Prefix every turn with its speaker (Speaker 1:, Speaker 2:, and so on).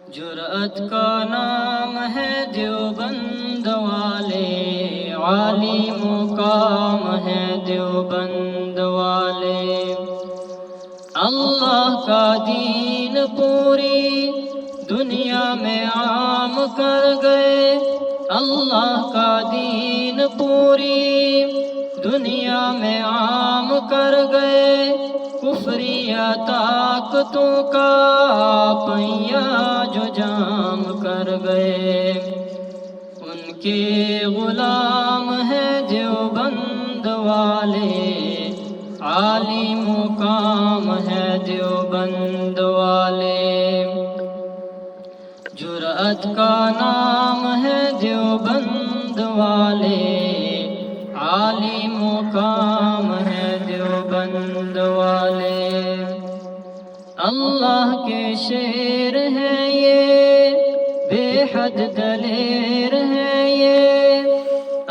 Speaker 1: جرأت کا نام ہے دیوبند والے، عالی مقام ہے دیوبند والے۔ اللہ کا دین پوری دنیا میں عام کر گئے، اللہ کا دین پوری دنیا میں عام کر گئے، کفری طاقتوں کا پہیا جو جام کر گئے۔ ان کے غلام ہیں دیوبند والے، عالی مقام ہے دیوبند والے۔ جرأت کا نام ہے دیوبند والے، عالی مقام ہے دیوبند والے۔ اللہ کے شعر ہیں یہ بے حد دلیر